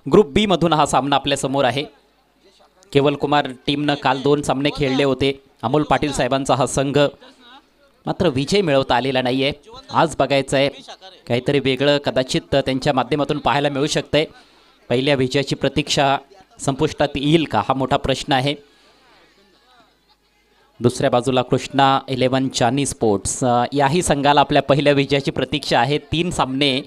Group बी मधून हा सामना आपल्या समोर आहे। केवल कुमार टीमनं काल 2 सामने खेळले होते। अमोल पाटील साहेबांचा हा संघ मात्र विजय मिळवता आलेला नाहीये। आज बघायचं आहे काहीतरी वेगळं कदाचित त्यांच्या माध्यमातून पाहायला मिळू शकतंय। पहिल्या विजयाची प्रतीक्षा संपुष्टात येईल का हा मोठा प्रश्न आहे। दुसऱ्या बाजूला कृष्णा 11 चानी स्पोर्ट्स याही संघाला आपल्या पहिल्या विजयाची प्रतीक्षा आहे। 3 सामने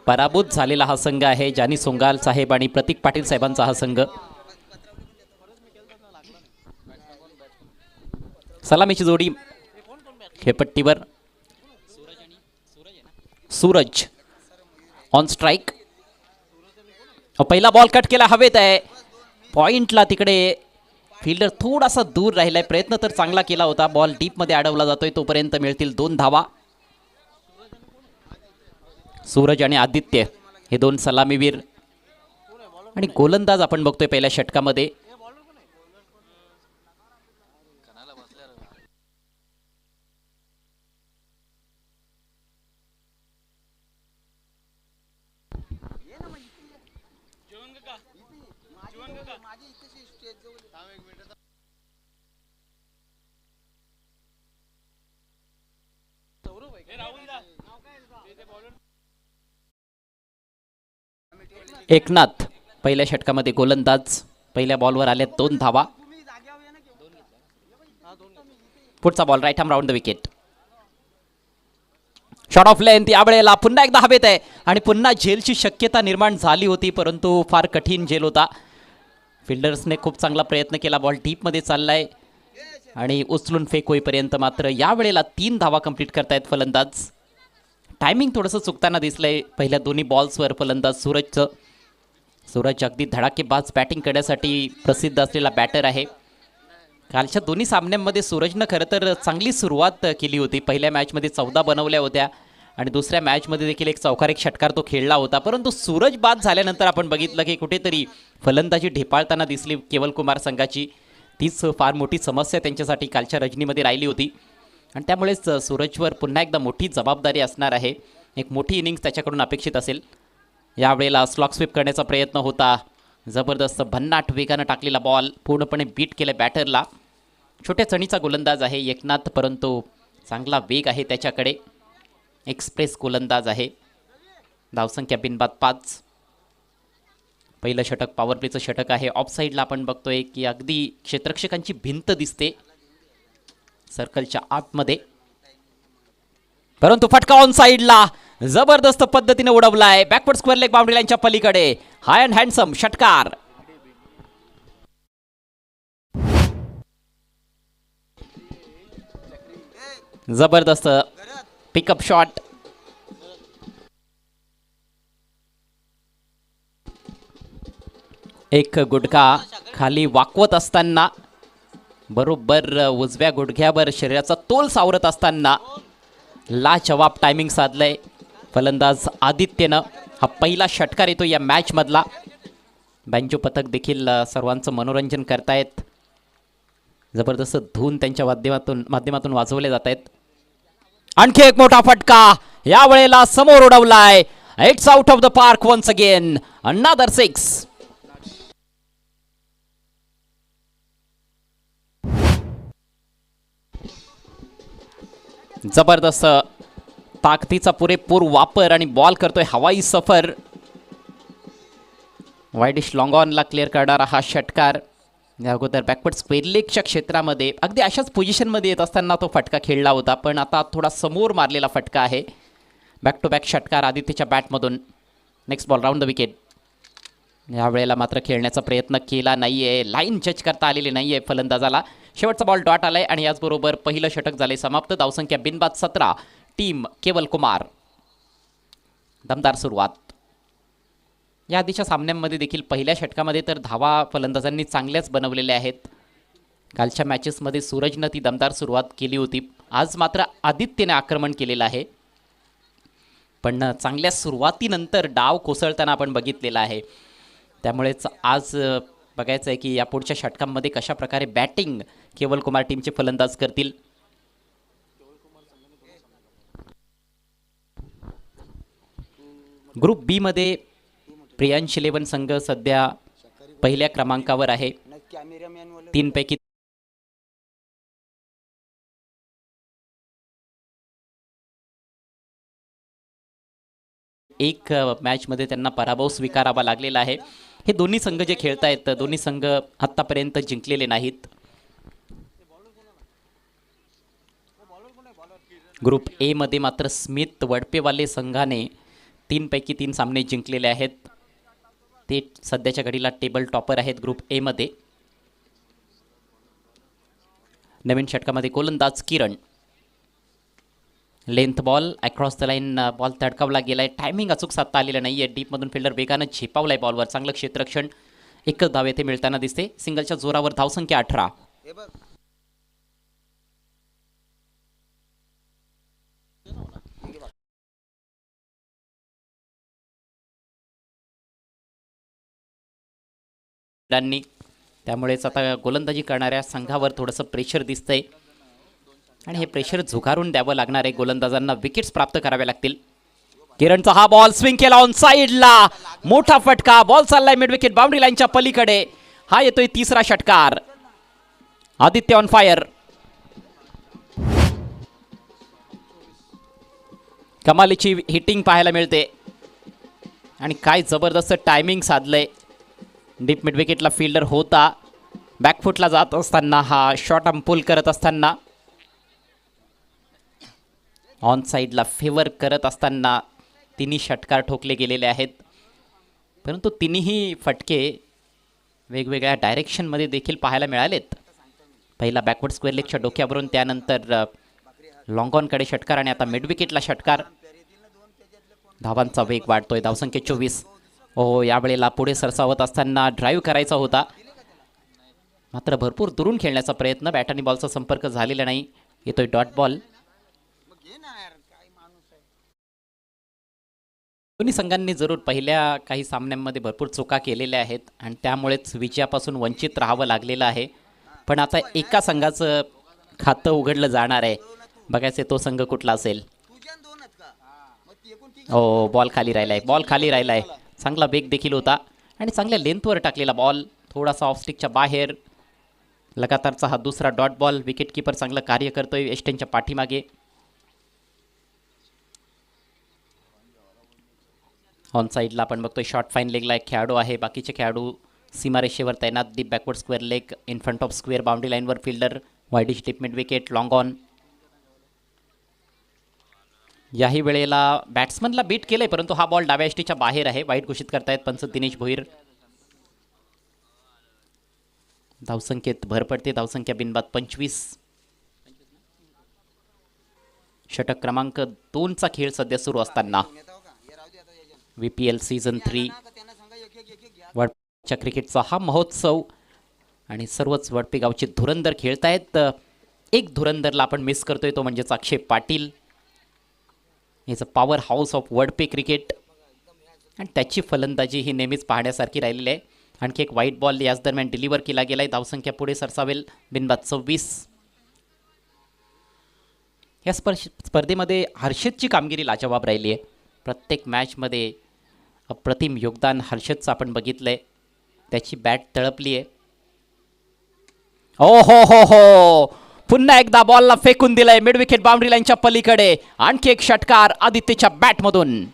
पराभूत झालेला हा संघ आहे। जानी सोंगाल साहेब आणि प्रतीक पाटील साहेबांचा हा संघ। सलामीची जोडी खेळपट्टीवर सूरज ऑन स्ट्राइक। पहिला बॉल कट केला हवेत आहे पॉइंटला। तिकडे फिल्डर थोडासा दूर राहिलाय। प्रयत्न तर चांगला केला होता। बॉल डीप मध्ये अडवला जातोय तोपर्यंत मिळतील 2 धावा। सूरज आणि आदित्य हे 2 सलामीवीर आणि गोलंदाज आपण बघतोय पहिल्या षटकामध्ये। एकनाथ पहिल्या षटकामध्ये गोलंदाज। पहिल्या बॉलवर आल्या 2 धावा। पुढचा ball right arm round the wicket. Short of length यावेळेला पुन्हा एकदा हवेत आहे आणि पुन्हा झेलची शक्यता निर्माण झाली होती परंतु फार कठीण झेल होता। फिल्डर्सने खूप चांगला प्रयत्न केला। बॉल डीप मध्ये चाललाय आणि उचलून फेक होईपर्यंत मात्र यावेळेला 3 धावा कंप्लीट करतायत फलंदाज। टायमिंग थोडंसं चुकताना दिसलंय पहिल्या दोन्ही बॉल्सवर फलंदाज सूरजचं। सूरज अगदी धडाकेबाज बॅटिंग करण्यासाठी प्रसिद्ध असलेला बॅटर आहे। कालच्या दोन्ही सामन्यांमध्ये सूरजनं खरं तर चांगली सुरुवात केली होती। पहिल्या मॅचमध्ये 14 बनवल्या होत्या आणि दुसऱ्या मॅचमध्ये देखील एक चौकार षटकार तो खेळला होता परंतु सूरज बाद झाल्यानंतर आपण बघितलं की कुठेतरी फलंदाजी ढेपाळताना दिसली केवल कुमार संघाची। तीच फार मोठी समस्या त्यांच्यासाठी कालच्या रजनीमध्ये राहिली होती आणि त्यामुळेच सूरजवर पुन्हा एकदा मोठी जबाबदारी असणार आहे। एक मोठी इनिंग्स त्याच्याकडून अपेक्षित असेल। यावेळेला स्लॉक स्वीप करण्याचा प्रयत्न होता। जबरदस्त भन्नाट वेगानं टाकलेला बॉल पूर्णपणे बीट केले बॅटरला। छोट्या चणीचा गोलंदाज आहे एकनाथ परंतु चांगला वेग आहे त्याच्याकडे। एक्सप्रेस गोलंदाज आहे। धावसंख्या बिनबाद 5। पहिलं षटक पॉवर प्लेचं षटक आहे। ऑफ साईडला आपण बघतोय की अगदी क्षेत्ररक्षकांची भिंत दिसते सर्कलच्या आतमध्ये परंतु फटका ऑन साईडला जबरदस्त पद्धतीने उडवलाय बॅकवर्ड स्क्वेअर लेग बाउंड्री लाईनच्या पलीकडे। हाय अँड हँडसम षटकार। जबरदस्त पिकअप शॉट। एक गुडघा खाली वाकवत असताना बरोबर उजव्या गुडघ्यावर शरीराचा तोल सावरत असताना लाजवाब टायमिंग साधलंय फलंदाज आदित्यनं। हा पहिला षटकार येतो या मॅच मधला। बँजो पथक देखील सर्वांचं मनोरंजन करतायत। जबरदस्त धून त्यांच्या माध्यमातून वाजवले जात आहेत। आणखी एक मोठा फटका यावेळेला समोर उडवलाय। It's out of the park once again another 6। जबरदस्त ताकदीचा पुरेपूर वापर आणि बॉल करतोय हवाई सफर। वाईडिश लॉंग ऑनला क्लिअर करणारा हा षटकार। या अगोदर बॅकवर्ड स्क्वेअर लेगच्या क्षेत्रामध्ये अगदी अशाच पोझिशनमध्ये येत असताना तो फटका खेळला होता पण आता थोडा समोर मारलेला फटका आहे। बॅक टू बॅक षटकार आदित्यच्या बॅटमधून। Next ball round the wicket. यावेळेला मात्र खेळण्याचा प्रयत्न केला नाहीये। लाईन जज करता आलेली नाहीये फलंदाजाला। शेवटचा बॉल डॉट आलाय आणि याचबरोबर पहिलं षटक झाले समाप्त। धावसंख्या बिनबाद 17। टीम केवल कुमार। दमदार सुरुवात। या आधीच्या सामन्यांमध्ये देखील पहिल्या षटकामध्ये तर धावा फलंदाजांनी चांगल्याच बनवलेल्या आहेत। कालच्या मॅचेसमध्ये सूरजनं ती दमदार सुरुवात केली होती। आज मात्र आदित्यने आक्रमण केलेलं आहे पण चांगल्या सुरुवातीनंतर डाव कोसळताना आपण बघितलेला आहे। त्यामुळेच आज बघायचं आहे की या पुढच्या षटकांमध्ये कशा प्रकारे बॅटिंग केवल कुमार टीमचे फलंदाज करतील। ग्रुप बी मध्ये प्रियांश 11 संघ सध्या पहिल्या क्रमांकावर आहे. 3 पैकी एक मॅचमध्ये त्यांना पराभव स्वीकारावा लागलेला आहे. हे दोन्ही संघ जे खेळत आहेत, दोन्ही संघ आत्तापर्यंत जिंकलेले नाहीत. ग्रुप ए मध्ये मात्र स्मिथ वडपेवाले संघाने 3 पैकी 3 सामने जिंकलेले आहेत. ते सध्याच्या घडीला टेबल टॉपर आहेत ग्रुप ए मध्ये. नवीन षटकामध्ये गोलंदाज Kiran. Length ball across the line, ball तडकावला गेलाय. टायमिंग अचूक साधता आलेलं नाही आहे. डीपमधून फिल्डर वेगानं झेपावलाय बॉलवर. चांगलं क्षेत्ररक्षण. एकच धाव येथे मिळताना दिसते. सिंगलच्या जोरावर धावसंख्या 18. त्यामुळेच आता गोलंदाजी करणाऱ्या संघावर थोडंसं प्रेशर दिसतंय आणि हे प्रेशर झुगारून द्यावं लागणार आहे. गोलंदाजांना विकेट्स प्राप्त कराव्या लागतील. किरणचा हा बॉल स्विंग केला ऑन साइडला. मोठा फटका. बॉल चाललाय मिड विकेट बाउंड्री लाईनच्या पलीकडे. हा येतोय तिसरा षटकार. Aditya on fire. कमालीची हिटिंग पाहायला मिळते आणि काय जबरदस्त टायमिंग साधलंय. डीप मिड विकेटला फिल्डर होता. बॅकफुटला जात असताना हा शॉट पुल करत असताना, ऑन साइडला फेवर करत असताना तिन्ही षटकार ठोकले गेलेले आहेत. परंतु तिन्ही फटके वेगवेगळ्या डायरेक्शनमध्ये देखील पाहायला मिळालेत. पहिला बॅकवर्ड स्क्वेअर लेगच्या डोक्यावरून, त्यानंतर लॉंग ऑनकडे षटकार आणि आता मिड विकेटला षटकार. धावांचा वेग वाढतोय. धावसंख्या 24. यावेळेला पुढे सरसावत असताना ड्राईव्ह करायचा होता, मात्र भरपूर दुरून खेळण्याचा प्रयत्न. बॅट आणि बॉलचा संपर्क झालेला नाही. येतोय डॉट बॉल. दोन्ही संघांनी जरूर पहिल्या काही सामन्यांमध्ये भरपूर चुका केलेल्या आहेत आणि त्यामुळेच विजयापासून वंचित राहावं लागलेलं आहे. पण आता एका संघाचं खातं उघडलं जाणार आहे. बघायचे तो संघ कुठला असेल. बॉल खाली राहिलाय. बॉल खाली राहिलाय. चांगला वेग देखील होता आणि चांगल्या लेंथवर टाकलेला बॉल. थोडासा ऑफस्टिकच्या बाहेर. लगातारचा हा दुसरा डॉट बॉल. विकेट कीपर चांगलं कार्य करतोय एस्टेनच्या पाठीमागे. ऑन साइडला आपण बघतोय शॉर्ट फाईन लेगला एक खेळाडू आहे. बाकीचे खेळाडू सीमारेषेवर तैनात. Deep backward square leg in front of square boundary लाईनवर fielder. Wideish deep mid wicket long on. याही वेळेला बॅट्समनला बीट केलंय, परंतु हा बॉल डाव्या एष्टीच्या बाहेर आहे. वाईट घोषित करतायत पंच दिनेश भोईर. धावसंख्येत भर पडते. धावसंख्या बिनबाद 25. षटक क्रमांक 2चा खेळ सध्या सुरू असताना VPL सीझन 3 वडपीच्या क्रिकेटचा हा महोत्सव आणि सर्वच वडपी गावचे धुरंदर खेळतायत. एक धुरंदरला आपण मिस करतोय, तो म्हणजे Akshay Patil. Is a power house of Wadpe cricket आणि त्याची फलंदाजी ही नेहमीच पाहण्यासारखी राहिलेली आहे. आणखी एक व्हाईट बॉल याच दरम्यान डिलिव्हर केला गेलाय. धावसंख्या पुढे सरसावेल. बिनबाद 26. या स्पर्धेमध्ये हर्षदची कामगिरी लाजवाब राहिली आहे. प्रत्येक मॅचमध्ये अप्रतिम योगदान हर्षदचं आपण बघितलंय. त्याची बॅट तळपली आहे. हो पुन्हा एकदा बॉलला फेकून दिलंय मिड विकेट बाउंड्री लाईनच्या पलीकडे. आणखी एक षटकार आदित्यच्या बॅटमधून.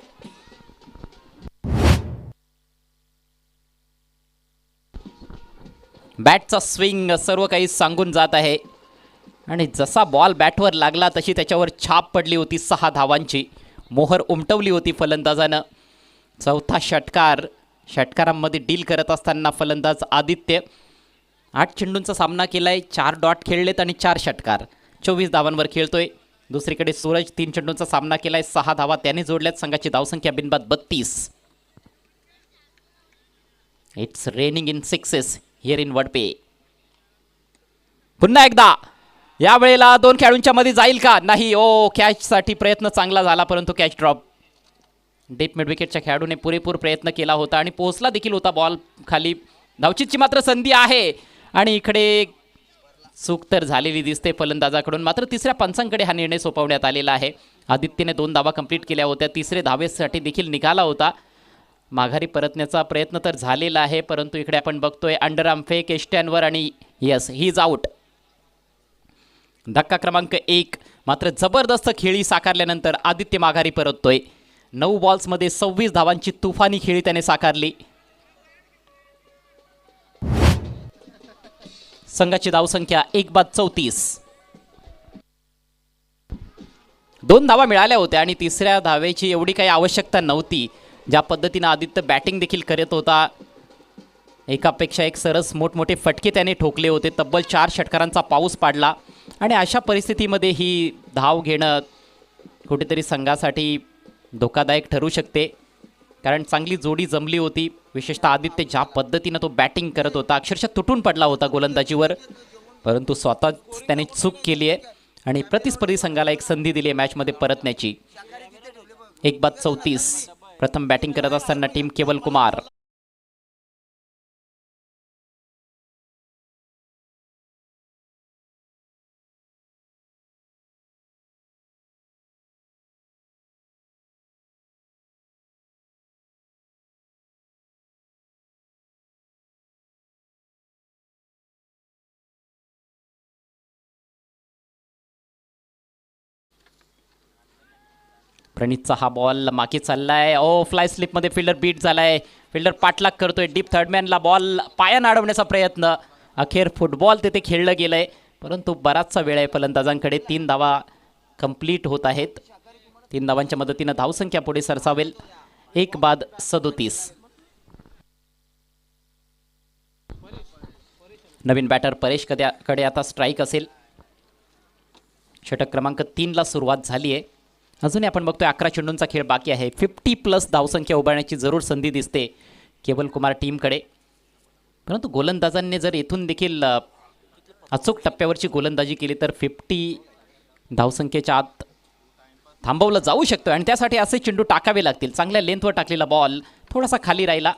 बॅटचा स्विंग सर्व काही सांगून जात आहे आणि जसा बॉल बॅटवर लागला तशी त्याच्यावर छाप पडली होती. 6 धावांची मोहर उमटवली होती फलंदाजानं. चौथा षटकार. षटकारांमध्ये डील करत असताना फलंदाज आदित्य 8 चेंडूंचा सामना केलाय. 4 डॉट खेळलेत आणि 4 षटकार. 24 धावांवर खेळतोय. दुसरीकडे सूरज 3 चेंडूंचा सामना केलाय. 6 धावा त्याने जोडल्यात. संघाची धावसंख्या बिनबाद 32. It's raining in sixes here in Wadpe. पुन्हा एकदा या वेळेला 2 खेळाडूंच्या मध्ये जाईल का? नाही. कॅचसाठी प्रयत्न चांगला झाला, परंतु कॅच ड्रॉप. डीप मिड विकेटच्या खेळाडूने पुरेपूर प्रयत्न केला होता आणि पोहोचला देखील होता बॉल खाली. धावचीतची मात्र संधी आहे आणि इकडे चूक तर झालेली दिसते फलंदाजाकडून. मात्र तिसऱ्या पंचांकडे हा निर्णय सोपवण्यात आलेला आहे. आदित्यने 2 धावा कंप्लीट केल्या होत्या. तिसरे धावेसाठी देखील निघाला होता. माघारी परतण्याचा प्रयत्न तर झालेला आहे, परंतु इकडे आपण बघतोय अंडरआर्म फेक एस्टॅनवर आणि यस ही इज आउट. धक्का क्रमांक 1. मात्र जबरदस्त खेळी साकारल्यानंतर आदित्य माघारी परततोय. 9 बॉल्समध्ये 26 धावांची तुफानी खेळी त्याने साकारली. संघाची धावसंख्या 1/34. 2 धावा मिळाल्या होत्या आणि तिसऱ्या धावेची एवढी काही आवश्यकता नव्हती. ज्या पद्धतीनं आदित्य बॅटिंग देखील करत होता, एकापेक्षा एक सरस मोठमोठे फटके त्याने ठोकले होते. तब्बल 4 षटकारांचा पाऊस पाडला आणि अशा परिस्थितीमध्ये ही धाव घेणं कुठेतरी संघासाठी धोकादायक ठरू शकते, कारण चांगली जोडी जमली होती. विशेषतः आदित्य ज्या पद्धतीनं तो बॅटिंग करत होता, अक्षरशः तुटून पडला होता गोलंदाजीवर, परंतु स्वतःच त्याने चूक केली आहे आणि प्रतिस्पर्धी संघाला एक संधी दिली आहे मॅचमध्ये परतण्याची. 1/34. प्रथम बॅटिंग करत असताना टीम केवल कुमार. प्रणीतचा हा बॉल मागे चाललाय. ओ फ्लाय स्लिपमध्ये फिल्डर बीट झालाय. फिल्डर पाठलाग करतोय. डीप थर्डमॅनला बॉल पायानं अडवण्याचा प्रयत्न. अखेर फुटबॉल तिथे खेळलं गेलंय, परंतु बराचसा वेळ आहे फलंदाजांकडे. 3 धावा कंप्लीट होत आहेत. 3 धावांच्या मदतीनं धावसंख्या पुढे सरसावेल. 1/37. नवीन बॅटर परेश कडे आता स्ट्राईक असेल. षटक क्रमांक 3ला सुरुवात झाली आहे. अजूनही आपण बघतोय 11 चेंडूंचा खेळ बाकी आहे. 50+ धावसंख्या उभारण्याची जरूर संधी दिसते केवल कुमार टीमकडे, परंतु गोलंदाजांनी जर इथून देखील अचूक टप्प्यावरची गोलंदाजी केली तर 50 धावसंख्येच्या आत थांबवलं जाऊ शकतं आणि त्यासाठी असे चेंडू टाकावे लागतील. चांगल्या लेंथवर टाकलेला बॉल थोडासा खाली राहिला.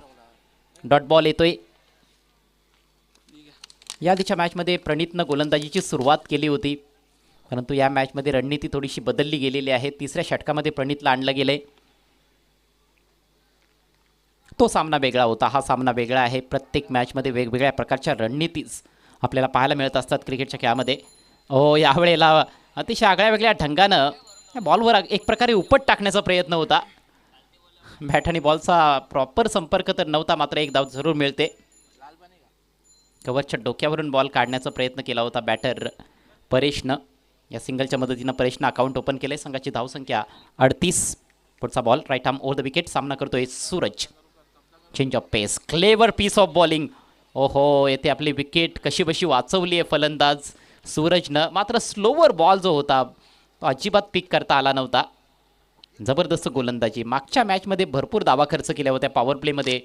डॉट बॉल येतोय. या आधीच्या मॅचमध्ये प्रणीतनं गोलंदाजीची सुरुवात केली होती, परंतु या मॅचमध्ये रणनीती थोडीशी बदलली गेलेली आहे. तिसऱ्या षटकामध्ये प्रणीतला आणलं गेलंय. तो सामना वेगळा होता, हा सामना वेगळा आहे. प्रत्येक मॅचमध्ये वेगवेगळ्या प्रकारच्या रणनीतीच आपल्याला पाहायला मिळत असतात क्रिकेटच्या खेळामध्ये. यावेळेला अतिशय आगळ्या वेगळ्या ढंगानं बॉलवर एक प्रकारे उपट टाकण्याचा प्रयत्न होता. बॅट आणि बॉलचा प्रॉपर संपर्क तर नव्हता, मात्र एक धाव जरूर मिळते. कव्हरच्या डोक्यावरून बॉल काढण्याचा प्रयत्न केला होता बॅटर परेशनं. या सिंगलच्या मदतीनं परेशनं अकाउंट ओपन केले. संघाची धावसंख्या 38. पुढचा ball right arm over the wicket. सामना करतोय Suraj. Change of pace, clever piece of bowling. ओहो, येथे आपली विकेट कशी बशी वाचवली आहे फलंदाज सूरजनं. मात्र स्लोवर बॉल जो होता तो अजिबात पिक करता आला नव्हता. जबरदस्त गोलंदाजी. मागच्या मॅचमध्ये भरपूर धावा खर्च केल्या होत्या पॉवर प्लेमध्ये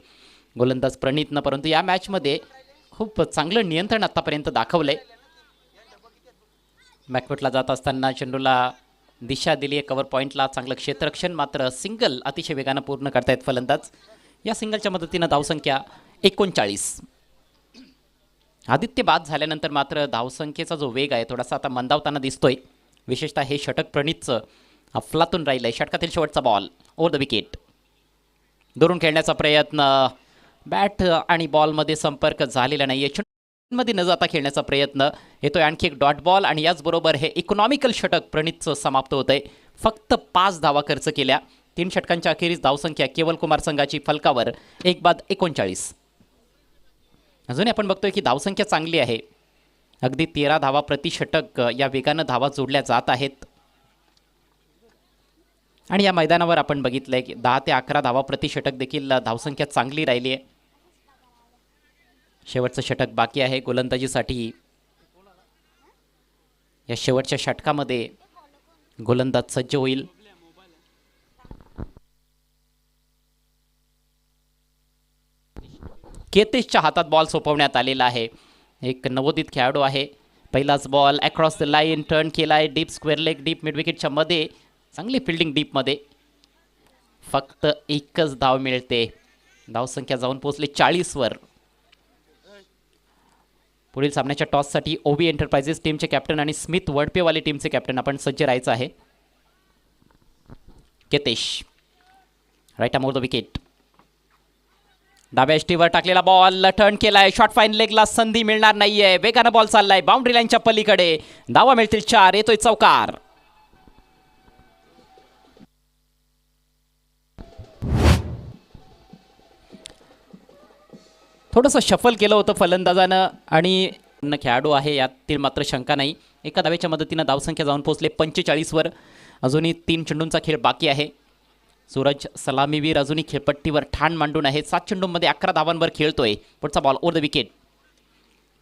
गोलंदाज प्रणीतनं, परंतु या मॅचमध्ये खूप चांगलं नियंत्रण आतापर्यंत दाखवलंय. बॅकफुटला जात असताना चेंडूला दिशा दिली आहे कव्हर पॉईंटला. चांगलं क्षेत्ररक्षण, मात्र सिंगल अतिशय वेगानं पूर्ण करतायत फलंदाज. या सिंगलच्या मदतीनं धावसंख्या 39. आदित्य बाद झाल्यानंतर मात्र धावसंख्येचा जो वेग आहे थोडासा आता मंदावताना दिसतोय. विशेषतः हे षटक प्रणीतचं अफलातून राहिलं आहे. षटकातील शेवटचा बॉल ओव्हर द विकेट. दुरून खेळण्याचा प्रयत्न. बॅट आणि बॉलमध्ये संपर्क झालेला नाही आहे. मध्ये न जाता खेळण्याचा प्रयत्न येतोय. आणखी एक डॉट बॉल आणि याचबरोबर हे इकॉनॉमिकल षटक प्रणीतचं समाप्त होत आहे. फक्त 5 धावा खर्च केल्या. 3 षटकांच्या अखेरीस धावसंख्या केवल कुमार संघाची फलकावर 1/39. अजूनही आपण बघतोय की धावसंख्या चांगली आहे. अगदी 13 धावा प्रति षटक या वेगानं धावा जोडल्या जात आहेत. आणि या मैदानावर आपण बघितलंय की 10 ते 11 धावा प्रति षटक देखील धावसंख्या चांगली राहिली आहे. शेवटचं षटक बाकी आहे गोलंदाजीसाठी. या शेवटच्या षटकामध्ये गोलंदाज सज्ज होईल. केतेशच्या हातात बॉल सोपवण्यात आलेला आहे. एक नवोदित खेळाडू आहे. पहिलाच ball across the line turn केला आहे. Deep square leg, deep mid विकेटच्या मध्ये. चांगली फिल्डिंग डीपमध्ये. फक्त एकच धाव मिळते. धावसंख्या जाऊन पोहोचली 40वर. पुढील सामन्याच्या टॉससाठी ओबी एंटरप्राइजेस टीमचे कॅप्टन आणि स्मिथ वडपेवाली टीमचे कॅप्टन आपण सज्ज राहायचं आहे. Ketesh right arm over the wicket. डाव्या एष्टीवर टाकलेला बॉल टर्न केलाय, शॉर्ट फाईन लेगला संधी मिळणार नाहीये, वेगानं बॉल चाललाय बाउंड्री लाईनच्या पलीकडे, धावा मिळतील 4, येतोय चौकार. थोडंसं शफल केलं होतं फलंदाजानं आणि खेळाडू आहे यातील मात्र शंका नाही. एका धावेच्या मदतीनं धावसंख्या जाऊन पोहोचले 45 वर. अजूनही 3 चेंडूंचा खेळ बाकी आहे. सूरज सलामीवीर अजूनही खेळपट्टीवर ठाण मांडून आहे. 7 चेंडूंमध्ये 11 धावांवर खेळतोय. पुढचा बॉल ओव्हर द विकेट.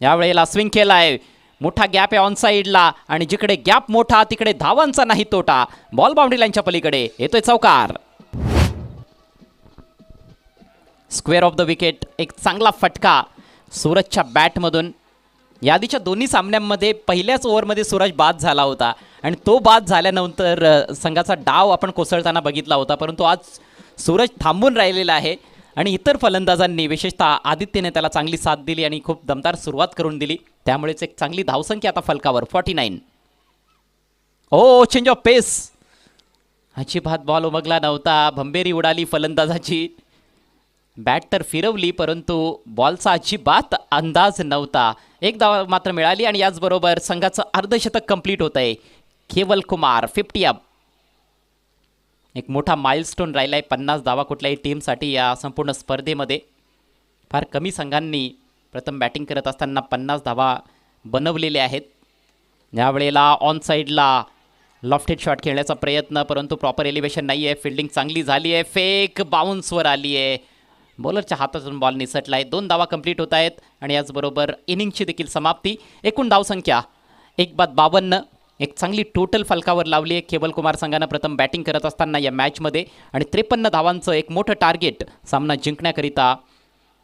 यावेळेला स्विंग केलाय, मोठा गॅप आहे ऑन साईडला आणि जिकडे गॅप मोठा तिकडे धावांचा नाही तोटा. बॉल बाउंड्री लाईनच्या पलीकडे, येतोय चौकार. Square of the wicket. एक चांगला फटका सूरजच्या बॅटमधून. यादीच्या दोन्ही सामन्यांमध्ये पहिल्याच ओव्हरमध्ये सूरज बाद झाला होता आणि तो बाद झाल्यानंतर संघाचा डाव आपण कोसळताना बघितला होता, परंतु आज सूरज थांबून राहिलेला आहे आणि इतर फलंदाजांनी विशेषतः आदित्यने त्याला चांगली साथ दिली आणि खूप दमदार सुरुवात करून दिली. त्यामुळेच एक चांगली धावसंख्या आता फलकावर 49. ओ चेंज ऑफ पेस. अजिबात बॉल उमगला नव्हता, भंबेरी उडाली फलंदाजाची. बॅट तर फिरवली परंतु बॉलचा अजिबात अंदाज नव्हता. एक धाव मात्र मिळाली आणि याचबरोबर संघाचं अर्धशतक कंप्लीट होत आहे. केवल कुमार 50 अप. एक मोठा माइलस्टोन राहिलाय. 50 धावा कुठल्याही टीमसाठी या संपूर्ण स्पर्धेमध्ये. फार कमी संघांनी प्रथम बॅटिंग करत असताना 50 धावा बनवलेल्या आहेत. यावेळेला ऑन साईडला लॉफ्टेड शॉट खेळण्याचा प्रयत्न, परंतु प्रॉपर एलिव्हेशन नाही आहे. फिल्डिंग चांगली झाली आहे. फेक बाउन्सवर आली आहे. बॉलरच्या हातातून बॉल निसटला आहे. 2 धावा कंप्लीट होत आहेत आणि याचबरोबर इनिंगची देखील समाप्ती. एकूण धावसंख्या 1/52. एक चांगली टोटल फलकावर लावली आहे केवल कुमार संघानं प्रथम बॅटिंग करत असताना या मॅचमध्ये आणि 53 धावांचं एक मोठं टार्गेट सामना जिंकण्याकरिता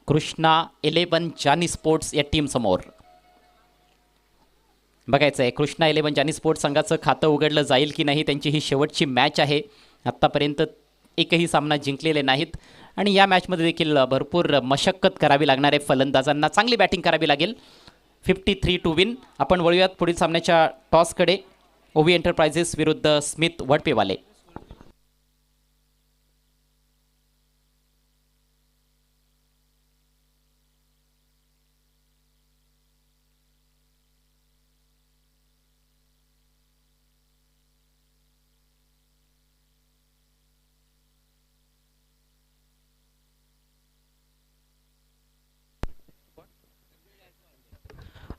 कृष्णा 11 जानी स्पोर्ट्स या टीमसमोर. बघायचं आहे कृष्णा 11 जानी स्पोर्ट्स संघाचं खातं उघडलं जाईल की नाही. त्यांची ही शेवटची मॅच आहे. आत्तापर्यंत एकही सामना जिंकलेले नाहीत आणि या मॅचमध्ये देखील भरपूर मशक्कत करावी लागणार आहे. फलंदाजांना चांगली बॅटिंग करावी लागेल. 53 टू विन. आपण वळूयात पुढील सामन्याच्या टॉसकडे. ओवी एंटरप्राइजेस विरुद्ध स्मिथ वडपेवाले.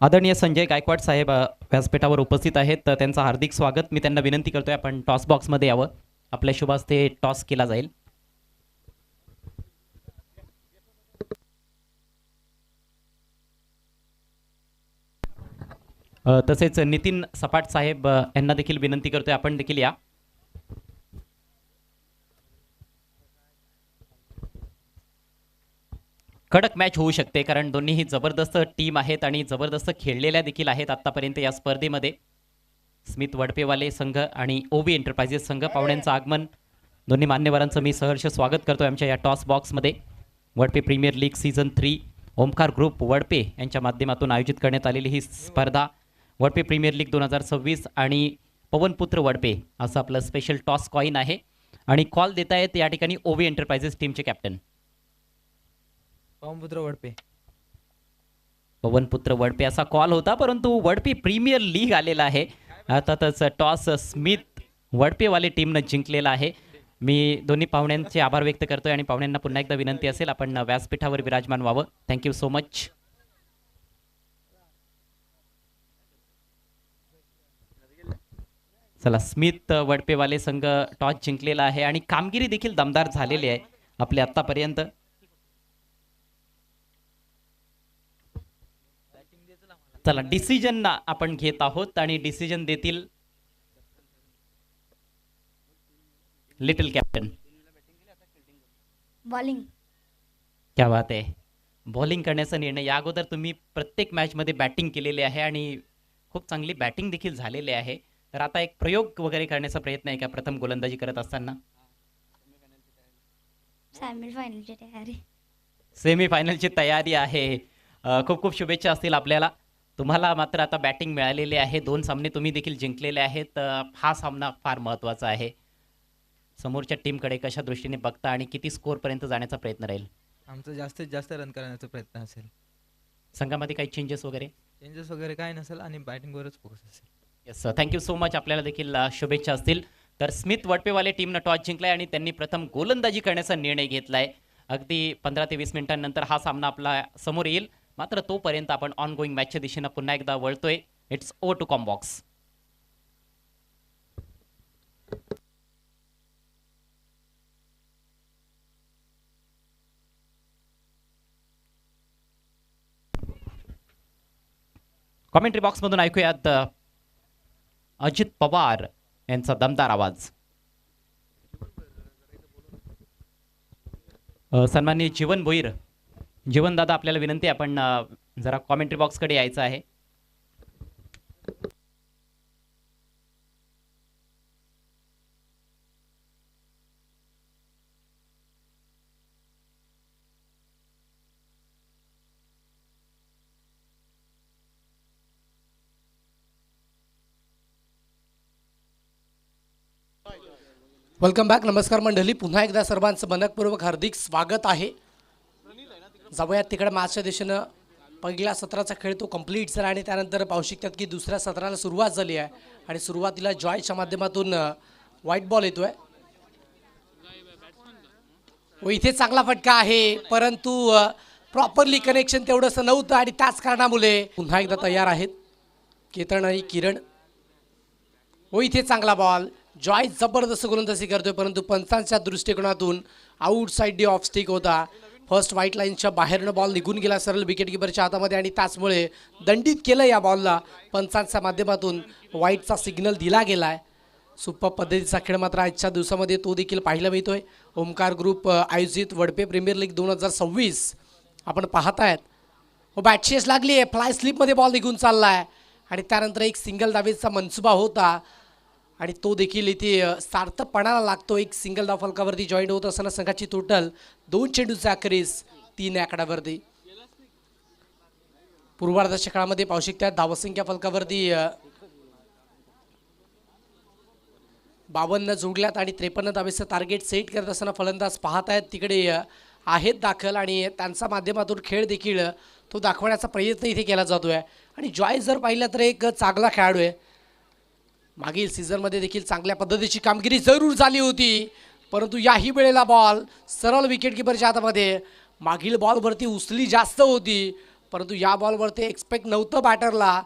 आदरणीय संजय गायकवाड साहेब व्यासपीठावर उपस्थित आहेत. त्यांचं हार्दिक स्वागत. मी त्यांना विनंती करतोय आपण टॉस बॉक्समध्ये यावं. आपल्या शुभ हस्ते टॉस केला जाईल. तसेच नितीन सपाट साहेब यांना देखील विनंती करतोय आपण देखील या. कडक मॅच होऊ शकते कारण दोन्हीही जबरदस्त टीम आहेत आणि जबरदस्त खेळलेल्या देखील आहेत आत्तापर्यंत या स्पर्धेमध्ये. स्मिथ वडपेवाले संघ आणि ओवी एंटरप्राइजेस संघ. पाहुण्यांचं आगमन. दोन्ही मान्यवरांचं मी सहर्ष स्वागत करतोय आमच्या या टॉस बॉक्समध्ये. Wadpe premier league season 3 Omkar group Wadpe यांच्या माध्यमातून आयोजित करण्यात आलेली ही स्पर्धा. वडपे प्रीमियर लीग 2026 आणि पवनपुत्र वडपे असं आपलं स्पेशल टॉस कॉईन आहे आणि कॉल देत आहेत या ठिकाणी ओवी एंटरप्राइजेस टीमचे कॅप्टन पवनपुत्र वडपे असा कॉल होता, परंतु वडपे प्रीमियर लीग आलेला आहे. अर्थातच टॉस स्मिथ वडपेवाले टीमनं जिंकलेला आहे. मी दोन्ही पाहुण्यांचे आभार व्यक्त करतोय आणि पाहुण्यांना पुन्हा एकदा विनंती असेल आपण व्यासपीठावर विराजमान व्हावं. Thank you so much. चला, स्मिथ वडपेवाले संघ टॉस जिंकलेला आहे आणि कामगिरी देखील दमदार झालेली आहे आपले आतापर्यंत. चला, डिसिजन आपण घेत आहोत आणि डिसिजन देतील लिटिल कॅप्टन. बॉलिंग. क्या बात आहे. बॉलिंग करण्याचा निर्णय. या अगोदर तुम्ही प्रत्येक मॅचमध्ये बॅटिंग केलेली आहे आणि खूप चांगली बॅटिंग देखील झालेली आहे. तर आता एक प्रयोग वगैरे करण्याचा प्रयत्न आहे का प्रथम गोलंदाजी करत असताना? सेमीफायनलची तयारी. सेमीफायनलची तयारी आहे. खूप खूप शुभेच्छा असतील आपल्याला. तुम्हाला मात्र आता बॅटिंग मिळालेली आहे. 2 सामने तुम्ही देखील जिंकलेले आहेत. हा सामना फार महत्त्वाचा आहे. समोरच्या टीमकडे कशा दृष्टीने बघता आणि किती स्कोअरपर्यंत जाण्याचा प्रयत्न राहील? आमचं जास्तीत जास्त रन करण्याचा प्रयत्न असेल. संघामध्ये काही चेंजेस वगैरे? चेंजेस वगैरे काय नसेल आणि बॅटिंगवरच फोकस असेल. Yes sir, thank you so much. आपल्याला देखील शुभेच्छा असतील. तर स्मिथ वडपेवाले टीमनं टॉस जिंकलाय आणि त्यांनी प्रथम गोलंदाजी करण्याचा निर्णय घेतलाय. अगदी 15 ते 20 मिनिटांनंतर हा सामना आपला समोर येईल. मात्र तोपर्यंत आपण ऑन गोईंग मॅचच्या दिशेनं पुन्हा एकदा वळतोय. It's over to combox. Commentary बॉक्समधून ऐकूयात अजित पवार यांचा दमदार आवाज. सन्माननीय जीवन भोईर, जीवन दादा, आपल्याला विनंती आहे आपण जरा कॉमेंट्री बॉक्सकडे यायचं आहे. Welcome back. नमस्कार मंडळी, पुन्हा एकदा सर्वांचं मनपूर्वक हार्दिक स्वागत आहे. जाऊयात तिकडे मॅचच्या दिशेनं. पहिल्या सत्राचा खेळ तो कंप्लीट झाला आणि त्यानंतर पाहू शकतात की दुसऱ्या सत्राला सुरुवात झाली आहे आणि सुरुवातीला जॉयच्या माध्यमातून व्हाईट बॉल येतोय व इथे चांगला फटका आहे, परंतु प्रॉपरली कनेक्शन तेवढंसं नव्हतं आणि त्याच कारणामुळे पुन्हा एकदा तयार आहेत केतन आणि किरण. व इथे चांगला बॉल, जॉय जबरदस्त गोलंदाजी करतोय, परंतु पंचांच्या दृष्टिकोनातून आउटसाइड डी ऑफ स्टिक होता. फर्स्ट व्हाईट लाईनच्या बाहेरनं बॉल निघून गेला सरळ विकेट किपरच्या हातामध्ये आणि त्याचमुळे दंडित केलं या बॉलला. पंचांच्या माध्यमातून व्हाईटचा सिग्नल दिला गेला आहे. सुपर पद्धतीचा खेळ मात्र आजच्या दिवसामध्ये तो देखील पाहायला मिळतोय. ओमकार ग्रुप आयोजित वडपे प्रीमियर लीग 2026 आपण पाहतायत. व बॅटचेस लागली आहे, फ्लाय स्लिपमध्ये बॉल निघून चालला आहे आणि त्यानंतर एक सिंगल धावेचा मनसुबा होता आणि तो देखील इथे सार्थकपणाला लागतो. एक सिंगल धाव फलकावरती जॉईंट होत असताना संघाची टोटल 2 चेंडूचा अखेरीस 3 आकड्यावरती. पूर्वार्धाच्या काळामध्ये पाहू शकतात धावसंख्या फलकावरती 52 जोडल्यात आणि 53 धावेचं टार्गेट सेट करत असताना फलंदाज पाहत आहेत तिकडे आहेत दाखल आणि त्यांच्या माध्यमातून खेळ देखील तो दाखवण्याचा प्रयत्न इथे केला जातोय. आणि जॉय जर पाहिलं तर एक चांगला खेळाडू आहे. मागील सीझनमध्ये देखील चांगल्या पद्धतीची कामगिरी जरूर झाली होती, परंतु याही वेळेला बॉल सरळ विकेट किपरच्या हातामध्ये. मागील बॉलवरती उचली जास्त होती, परंतु या बॉलवरती एक्सपेक्ट नव्हतं बॅटरला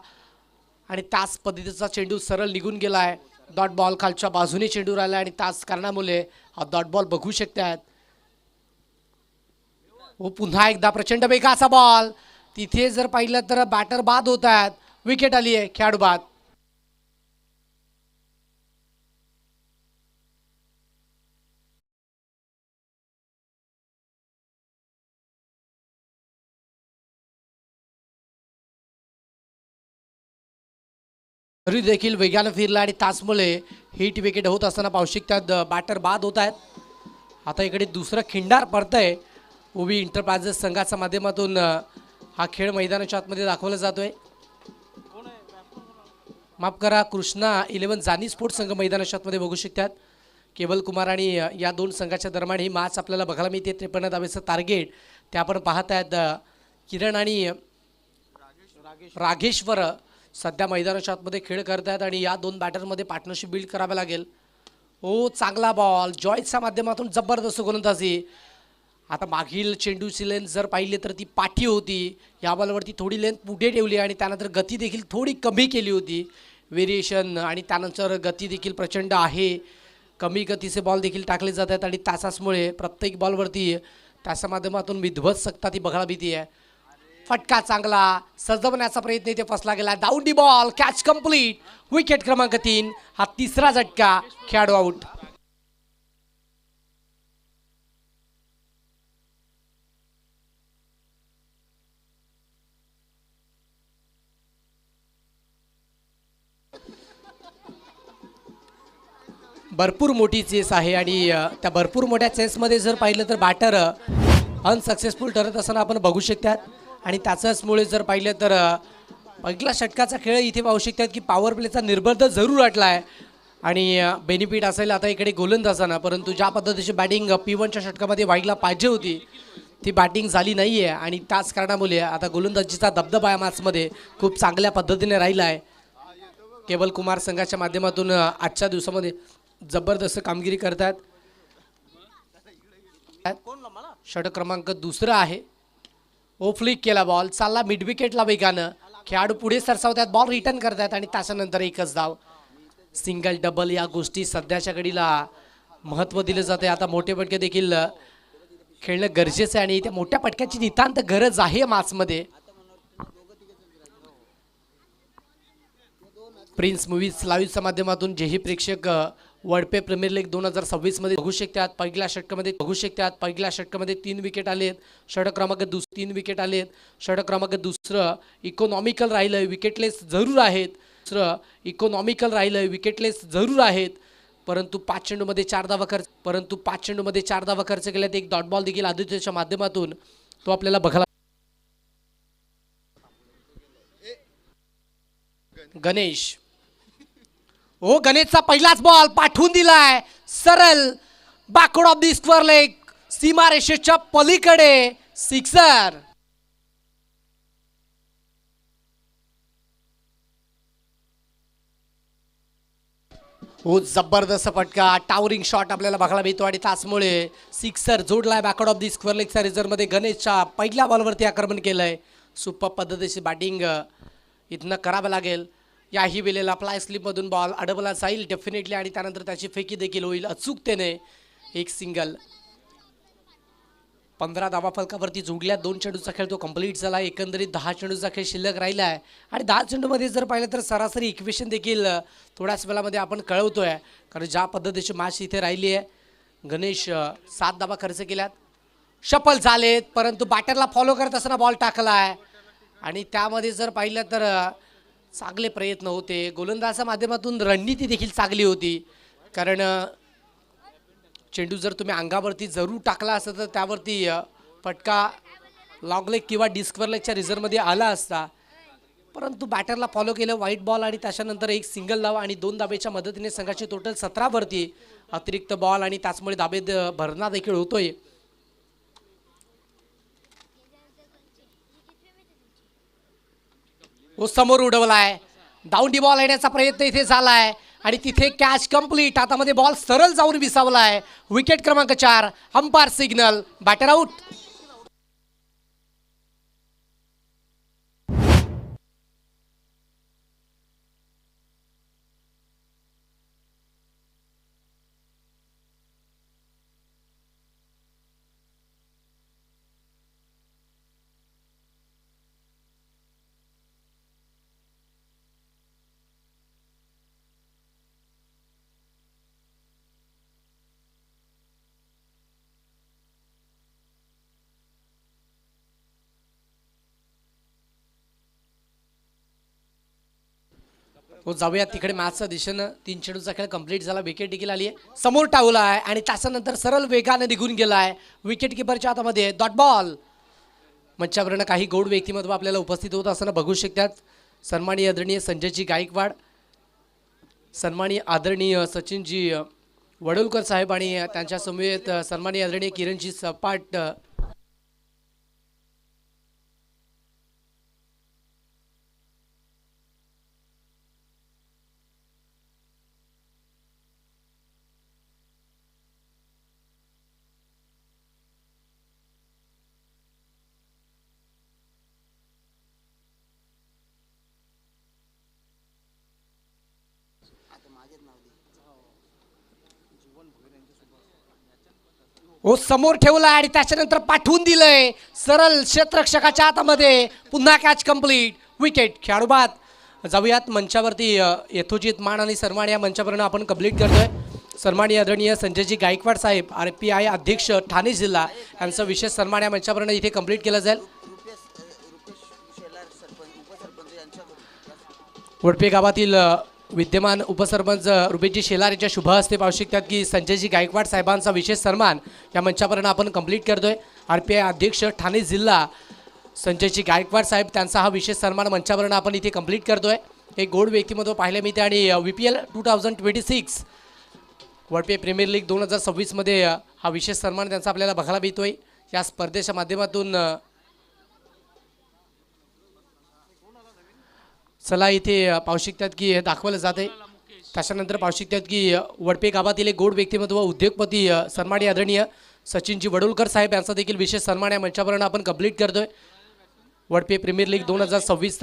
आणि त्याच पद्धतीचा चेंडू सरळ निघून गेला आहे. डॉट बॉल खालच्या बाजूने चेंडू राहिला आणि त्याच कारणामुळे हा डॉट बॉल बघू शकतात. व पुन्हा एकदा प्रचंड वेगाचा बॉल. तिथे जर पाहिलं तर बॅटर बाद होत आहेत, विकेट आली आहे, खेळाडू बाद. तरी देखील वेगानं फिरला आणि त्याचमुळे हिट विकेट होत असताना पाहू शकतात बॅटर बाद होत आहेत. आता इकडे दुसरं खिंडार पडतंय. ओबी इंटरप्राइजेस संघाच्या माध्यमातून हा खेळ मैदानाच्या आतमध्ये दाखवला जातोय. माफ करा, कृष्णा 11 जानी स्पोर्ट्स संघ मैदानाच्या आतमध्ये बघू शकतात. केवल कुमार आणि या दोन संघाच्या दरम्यान ही मॅच आपल्याला बघायला मिळते. 53 धावेचं टार्गेट ते आपण पाहत आहेत. किरण आणि राघेश्वर सध्या मैदानाच्या आतमध्ये खेळ करत आहेत आणि या दोन बॅटरमध्ये पार्टनरशिप बिल्ड करावं लागेल. ओ चांगला बॉल, जॉयच्या माध्यमातून जबरदस्त गोलंदाजी. आता मागील चेंडूची लेंथ जर पाहिली तर ती पाठी होती. या बॉलवरती थोडी लेंथ पुढे ठेवली आणि त्यानंतर गती देखील थोडी कमी केली होती. व्हेरिएशन आणि त्यानंतर गती देखील प्रचंड आहे. कमी गतीचे बॉल देखील टाकले जात आहेत आणि त्याच्याचमुळे प्रत्येक बॉलवरती त्याच्या माध्यमातून विध्वंसकता ती बघायला मिळते आहे. फटका चांगला सजवण्याचा प्रयत्न इथे फसला गेला. Down ball, catch complete, wicket क्रमांक 3. हा तिसरा झटका, खेळाडू आउट. भरपूर मोठी चेस आहे आणि त्या भरपूर मोठ्या चेसमध्ये जर पाहिलं तर बॅटर अनसक्सेसफुल ठरत असताना आपण बघू शकतात. आणि त्याच्याचमुळे जर पाहिलं तर पहिला षटकाचा खेळ इथे पाहू शकतात की पॉवर प्लेचा निर्बंध जरूर अटला आहे आणि बेनिफिट असेल आता इकडे गोलंदाजांना. परंतु ज्या पद्धतीची बॅटिंग P1च्या षटकामध्ये व्हायला पाहिजे होती ती बॅटिंग झाली नाही आहे आणि त्याच कारणामुळे आता गोलंदाजीचा दबदबा या मॅचमध्ये खूप चांगल्या पद्धतीने राहिला आहे. केवल कुमार संघाच्या माध्यमातून आजच्या दिवसामध्ये जबरदस्त कामगिरी करतात. षटक क्रमांक 2 आहे. ओफ्लिक केला बॉल, चालला मिड विकेटला वेगानं. खेळाडू पुढे सरसावतात, बॉल रिटर्न करतात आणि त्याच्यानंतर एकच धाव. सिंगल डबल या गोष्टी सध्याच्या घडीला महत्त्व दिलं जाते. आता मोठे फटके देखील खेळणं गरजेचं आहे आणि त्या मोठ्या फटक्याची नितांत गरज आहे मॅचमध्ये. प्रिन्स मूवीज लाईव्हच्या माध्यमातून जेही प्रेक्षक वर्ल्ड प्रीमियर लीग 2026 मध्ये बघू शकतात. पहिल्या षटकामध्ये 3 विकेट आलेत. षटक क्रमांक 3 विकेट आलेत. षटक क्रमांक 2 इकॉनॉमिकल राहिलं, विकेटलेस जरूर आहेत. जरूर आहेत परंतु 5 चेंडूमध्ये 4 धावा खर्च केल्यात. एक डॉट बॉल देखील आदित्यच्या माध्यमातून तो आपल्याला बघायला. गणेश, गणेशचा पहिलाच बॉल पाठवून दिलाय सरळ backward of the square leg, सीमारेषेच्या पलीकडे सिक्सर. जबरदस्त फटका, टावरिंग शॉट आपल्याला बघायला मिळतो आणि त्याचमुळे सिक्सर जोडलाय बॅकवर्ड ऑफ दी स्क्वेअर लेगच्या रिझर्व्हमध्ये. गणेशच्या पहिल्या बॉलवरती आक्रमण केलंय. सुपर पद्धतीची बॅटिंग इथनं करावं लागेल. याही वेळेला फ्लाय स्लिपमधून बॉल अडवला जाईल डेफिनेटली आणि त्यानंतर त्याची फेकी देखील होईल अचूकतेने. एक सिंगल. 15 धावा फलकावरती जोडल्या. 2 चेंडूचा खेळ तो कंप्लीट झाला. एकंदरीत 10 चेंडूचा खेळ शिल्लक राहिला आहे आणि 10 चेंडूमध्ये जर पाहिलं तर सरासरी इक्वेशन देखील थोड्याच वेळामध्ये आपण कळवतोय, कारण ज्या पद्धतीची मॅच इथे राहिली आहे. गणेश 7 धावा खर्च केल्यात, शफल झालेत, परंतु बॅटरला फॉलो करत असताना बॉल टाकला आहे आणि त्यामध्ये जर पाहिलं तर चांगले प्रयत्न होते. गोलंदाजाच्या माध्यमातून रणनीती देखील चांगली होती, कारण चेंडू जर तुम्ही अंगावरती जरूर टाकला असता तर त्यावरती फटका लॉंगलेग किंवा डिस्कवरलेगच्या रिझर्व्हमध्ये आला असता, परंतु बॅटरला फॉलो केलं. व्हाईट बॉल आणि त्याच्यानंतर एक सिंगल धाव आणि 2 धाब्याच्या मदतीने संघाची टोटल 17 वरती अतिरिक्त बॉल आणि त्याचमुळे धाबेत भरणा देखील होतोय. समोर उडवलाय, दाऊंडी बॉल येण्याचा प्रयत्न इथे झालाय आणि तिथे कॅच कंप्लीट. हातामध्ये बॉल सरळ जाऊन विसावलाय. विकेट क्रमांक 4. Umpire signal, batter out. जाऊया तिकडे. मॅचच्या दिशेनं 3 चेंडूचा खेळ कंप्लीट झाला. विकेट देखील आली आहे. समोर टावला आहे आणि त्याच्यानंतर सरळ वेगाने निघून गेलाय. विकेट किपरच्या हातामध्ये डॉट बॉल. मंचावरनं काही गौड व्यक्तिमत्व आपल्याला उपस्थित होत असताना बघू शकतात. सन्माननीय आदरणीय संजयजी गायकवाड, सन्माननीय आदरणीय सचिनजी वडोलकर साहेब आणि त्यांच्या समवेत सन्माननीय आदरणीय किरणजी सपाट. समोर ठेवला आणि त्याच्यानंतर पाठवून दिलंय सरळ क्षेत्ररक्षकाच्या हातामध्ये. पुन्हा कॅच कंप्लीट. विकेट. खेळाडू बाद. जाऊयात मंचावरती. यथोचित मान आणि सन्मान या मंचावरनं आपण कंप्लीट करतोय. सन्माननीय आदरणीय संजयजी गायकवाड साहेब, RPI अध्यक्ष ठाणे जिल्हा, यांचा विशेष सन्मान या मंचावरनं इथे कंप्लीट केला जाईल. वडपे गावातील विद्यमान उपसरपंच रुपेशजी शेलार यांच्या शुभ हस्ते पाहू शकतात की संजयजी गायकवाड साहेबांचा विशेष सन्मान या मंचावरनं आपण कंप्लीट करतोय. RPI अध्यक्ष ठाणे जिल्हा संजयजी गायकवाड साहेब, त्यांचा हा विशेष सन्मान मंचावरनं आपण इथे कंप्लीट करतोय. एक गोड व्यक्तिमत्व पाहायला मिळते आणि VPL 2026 वर्ल्ड प्रीमियर लीग 2026 मध्ये हा विशेष सन्मान त्यांचा आपल्याला बघायला मिळतोय. या स्पर्धेच्या माध्यमातून चला इथे पाहू शकतात की दाखवलं जाते. त्याच्यानंतर पाहू शकतात की वडपे गावातील एक गोड व्यक्तिमत्व उद्योगपती सन्माननीय आदरणीय सचिनजी वडोलकर साहेब यांचा देखील विशेष सन्मान या मंचावरून आपण कंप्लीट करतोय. वडपे प्रीमियर लीग 2026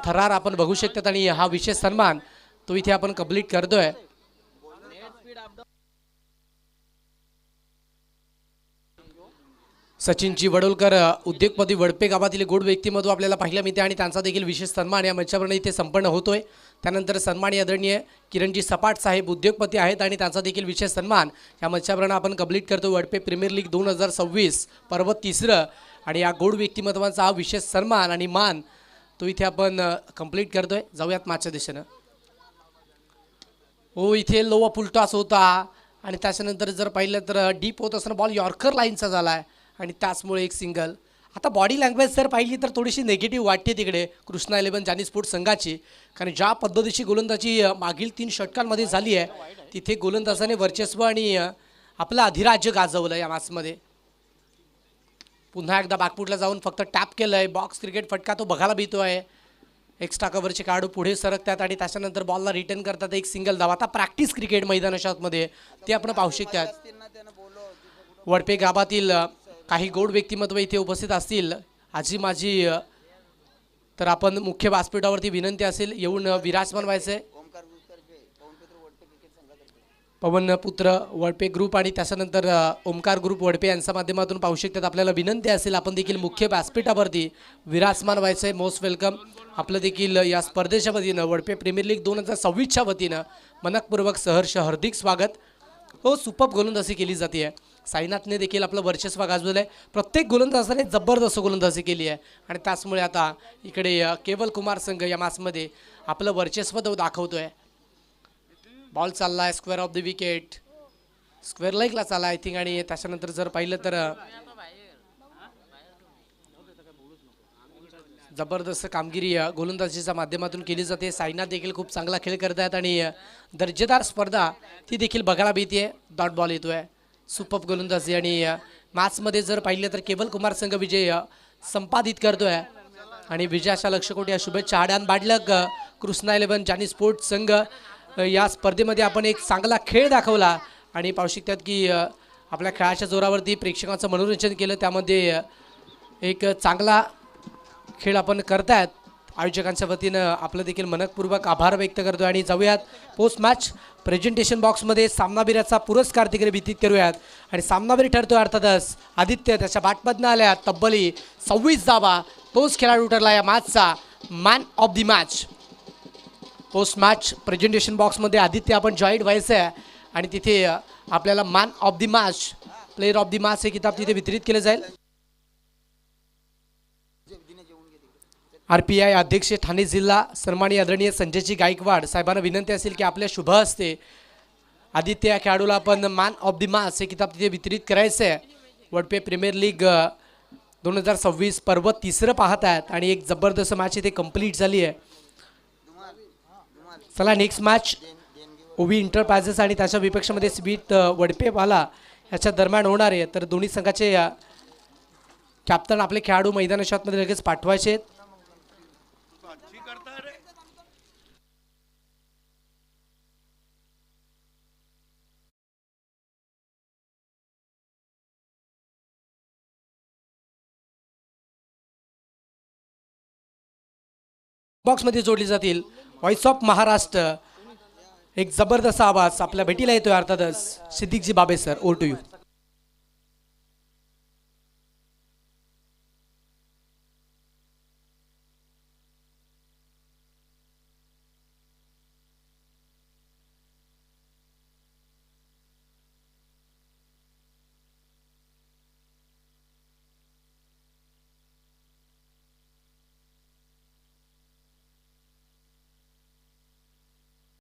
थरार आपण बघू शकतात आणि हा विशेष सन्मान तो इथे आपण कंप्लीट करतोय. सचिनजी वडोलकर उद्योगपती वडपे गावातील गोड व्यक्तिमत्व आपल्याला पाहायला मिळते आणि त्यांचा देखील विशेष सन्मान या मंचावरून इथे संपन्न होतोय. त्यानंतर सन्माननीय आदरणीय किरणजी सपाट साहेब उद्योगपती आहेत आणि त्यांचा देखील विशेष सन्मान या मंचावरून आपण कंप्लीट करतो. वडपे प्रीमियर लीग 2026 पर्व 3 आणि या गोड व्यक्तिमत्वांचा हा विशेष सन्मान आणि मान तो इथे आपण कंप्लीट करतोय. जाऊयात मागच्या दिशेनं. हो इथे लो फुलटॉस होता आणि त्याच्यानंतर जर पाहिलं तर डीप होत असताना बॉल यॉर्कर लाईनचा झाला आहे आणि त्याचमुळे एक सिंगल. आता बॉडी लँग्वेज जर पाहिली तर थोडीशी निगेटिव्ह वाटते तिकडे कृष्णा 11 जानी स्पोर्ट्स संघाची, कारण ज्या पद्धतीची गोलंदाजी मागील 3 षटकांमध्ये झाली आहे तिथे गोलंदाजाने वर्चस्व आणि आपलं अधिराज्य गाजवलं या मॅचमध्ये. पुन्हा एकदा बॅकफूटला जाऊन फक्त टॅप केलं आहे. बॉक्स क्रिकेट फटका तो बघायला मिळतो आहे. एक्स्ट्रा कव्हरचे खेळाडू पुढे सरकतात आणि त्याच्यानंतर बॉलला रिटर्न करतात. एक सिंगल धाव. आता प्रॅक्टिस क्रिकेट मैदानामध्ये ते आपण पाहू शकतात. वडपे गावातील काही गोड व्यक्तिमत्व इथे उपस्थित असतील. आजी माझी तर आपण मुख्य व्यासपीठावरती विनंती असेल येऊन विराजमान व्हायचे. पवन पुत्र वडपे ग्रुप आणि त्याच्यानंतर ओमकार ग्रुप वडपे यांच्या माध्यमातून पाहू शकतात. आपल्याला विनंती असेल आपण देखील मुख्य व्यासपीठावरती विराजमान व्हायचे. Most welcome. आपलं देखील या स्पर्धेच्या वतीनं वडपे प्रीमियर लीग 2026च्या वतीनं मनपूर्वक सहर्ष हार्दिक स्वागत. हो सुपर्ब गोलंदाजी केली जाते आहे. साईनाथने देखील आपलं वर्चस्व गाजवलं आहे. प्रत्येक गोलंदाजाने जबरदस्त गोलंदाजी केली आहे आणि त्याचमुळे आता इकडे केवल कुमार संघ या मॅचमध्ये आपलं वर्चस्व तो दाखवतो आहे. बॉल चालला आहे square of the wicket, square लेगला चालला आय थिंक. आणि त्याच्यानंतर जर पाहिलं तर जबरदस्त कामगिरी गोलंदाजीच्या माध्यमातून केली जाते. साईनाथ देखील खूप चांगला खेळ करत आहेत आणि दर्जेदार स्पर्धा ती देखील बघायला मिळते. डॉट बॉल येतो आहे. सुपर्ब गोलंदाजी आणि मॅचमध्ये जर पाहिलं तर केवल कुमार संघ विजय संपादित करतोय आणि विजयाच्या लक्ष्यकोटी या शुभेच्छा. आड्यान बाडलक कृष्णा 11 जानी स्पोर्ट्स संघ या स्पर्धेमध्ये आपण एक चांगला खेळ दाखवला आणि पाहू शकतात की आपल्या खेळाच्या जोरावरती प्रेक्षकांचं मनोरंजन केलं. त्यामध्ये एक चांगला खेळ आपण करतायत. आयोजकांच्या वतीनं आपलं देखील मनपूर्वक आभार व्यक्त करतो. आणि जाऊयात पोस्ट मॅच प्रेझेंटेशन बॉक्समध्ये सामनावीराचा पुरस्कार तिकडे वितरित करूयात. आणि सामनावीर ठरतो अर्थातच आदित्य. त्याच्या बॅटमधनं आल्या तब्बली 26 धावा. तोच खेळाडू ठरला या मॅचचा man of the match. Post match presentation बॉक्समध्ये आदित्य आपण जॉईंट व्हायचं आहे आणि तिथे आपल्याला man of the match, player of the match हे किताब तिथे वितरित केलं जाईल. RPI अध्यक्ष ठाणे जिल्हा सन्माननीय आदरणीय संजयजी गायकवाड साहेबांना विनंती असेल की आपल्या शुभ हस्ते आदित्य या खेळाडूला आपण मॅन ऑफ द मॅच हे किताब तिथे वितरित करायचं आहे. वडपे प्रीमियर लीग 2026 पर्व 3 पाहत आहेत आणि एक जबरदस्त मॅच इथे कंप्लीट झाली आहे. चला नेक्स्ट मॅच ओवी इंटरप्राइजेस आणि त्याच्या विपक्षामध्ये स्वीट वडपेवाला याच्या दरम्यान होणार आहे. तर दोन्ही संघाचे कॅप्टन आपले खेळाडू मैदानाच्या आतमध्ये लगेच पाठवायचे आहेत. बॉक्समध्ये जोडली जातील. व्हॉइस ऑफ महाराष्ट्र एक जबरदस्त आवाज आपल्या भेटीला येतोय अर्थातच सिद्दीकजी बाबे सर. Over to you.